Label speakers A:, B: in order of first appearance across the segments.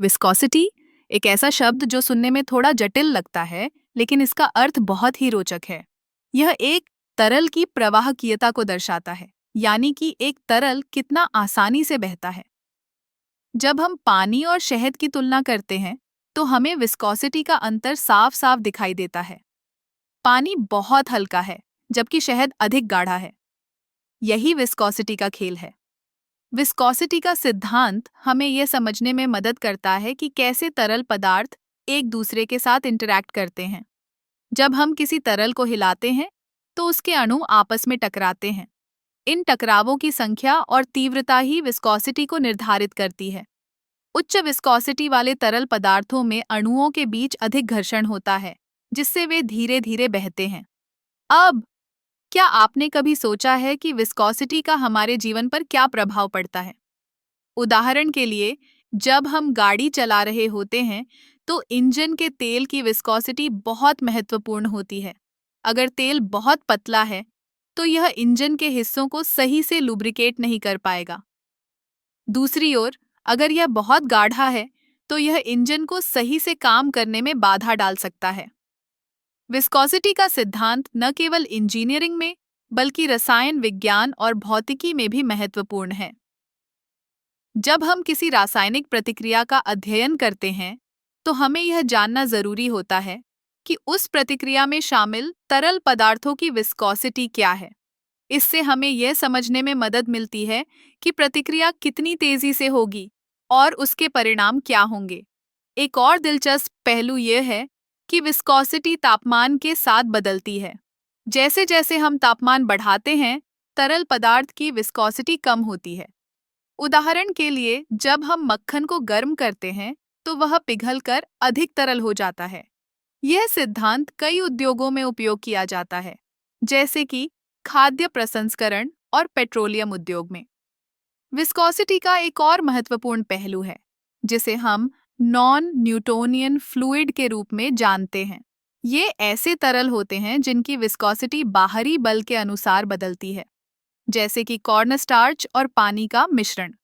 A: Viscosity एक ऐसा शब्द जो सुनने में थोड़ा जटिल लगता है, लेकिन इसका अर्थ बहुत ही रोचक है। यह एक तरल की प्रवाहकीयता को दर्शाता है, यानी कि एक तरल कितना आसानी से बहता है। जब हम पानी और शहद की तुलना करते हैं, तो हमें विस्कोसिटी का अंतर साफ-साफ दिखाई देता है। पानी बहुत हल्का है, जबकि शहद अधिक गाढ़ा है। यही विस्कोसिटी का खेल है। विस्कोसिटी का सिद्धांत हमें यह समझने में मदद करता है कि कैसे तरल पदार्थ एक दूसरे के साथ इंटरैक्ट करते हैं। जब हम किसी तरल को हिलाते हैं, तो उसके अणु आपस में टकराते हैं। इन टकरावों की संख्या और तीव्रता ही विस्कोसिटी को निर्धारित करती है। उच्च विस्कोसिटी वाले तरल पदार्थों में अणुओं के बीच अधिक घर्षण होता है, जिससे वे धीरे धीरे बहते हैं। अब क्या आपने कभी सोचा है कि विस्कोसिटी का हमारे जीवन पर क्या प्रभाव पड़ता है? उदाहरण के लिए, जब हम गाड़ी चला रहे होते हैं, तो इंजन के तेल की विस्कोसिटी बहुत महत्वपूर्ण होती है। अगर तेल बहुत पतला है, तो यह इंजन के हिस्सों को सही से लुब्रिकेट नहीं कर पाएगा। दूसरी ओर, अगर यह बहुत गाढ़ा है, तो यह इंजन को सही से काम करने में बाधा डाल सकता है। विस्कोसिटी का सिद्धांत न केवल इंजीनियरिंग में, बल्कि रसायन विज्ञान और भौतिकी में भी महत्वपूर्ण है। जब हम किसी रासायनिक प्रतिक्रिया का अध्ययन करते हैं, तो हमें यह जानना जरूरी होता है कि उस प्रतिक्रिया में शामिल तरल पदार्थों की विस्कोसिटी क्या है। इससे हमें यह समझने में मदद मिलती है कि प्रतिक्रिया कितनी तेजी से होगी और उसके परिणाम क्या होंगे। एक और दिलचस्प पहलू यह है कि विस्कोसिटी तापमान के साथ बदलती है। जैसे जैसे हम तापमान बढ़ाते हैं, तरल पदार्थ की विस्कोसिटी कम होती है। उदाहरण के लिए, जब हम मक्खन को गर्म करते हैं, तो वह पिघलकर अधिक तरल हो जाता है। यह सिद्धांत कई उद्योगों में उपयोग किया जाता है, जैसे कि खाद्य प्रसंस्करण और पेट्रोलियम उद्योग में। विस्कोसिटी का एक और महत्वपूर्ण पहलू है, जिसे हम नॉन न्यूटोनियन फ्लूइड के रूप में जानते हैं। ये ऐसे तरल होते हैं जिनकी विस्कोसिटी बाहरी बल के अनुसार बदलती है, जैसे कि कॉर्नस्टार्च और पानी का मिश्रण।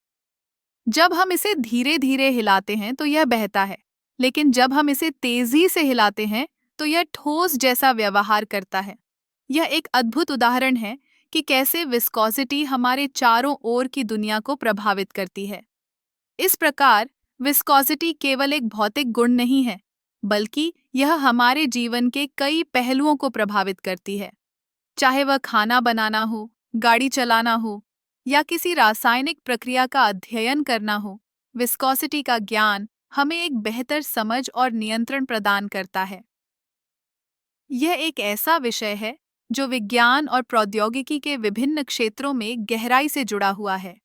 A: जब हम इसे धीरे धीरे हिलाते हैं तो यह बहता है, लेकिन जब हम इसे तेजी से हिलाते हैं तो यह ठोस जैसा व्यवहार करता है। यह एक अद्भुत उदाहरण है कि कैसे विस्कोसिटी हमारे चारों ओर की दुनिया को प्रभावित करती है। इस प्रकार विस्कोसिटी केवल एक भौतिक गुण नहीं है, बल्कि यह हमारे जीवन के कई पहलुओं को प्रभावित करती है। चाहे वह खाना बनाना हो, गाड़ी चलाना हो या किसी रासायनिक प्रक्रिया का अध्ययन करना हो, विस्कोसिटी का ज्ञान हमें एक बेहतर समझ और नियंत्रण प्रदान करता है। यह एक ऐसा विषय है जो विज्ञान और प्रौद्योगिकी के विभिन्न क्षेत्रों में गहराई से जुड़ा हुआ है।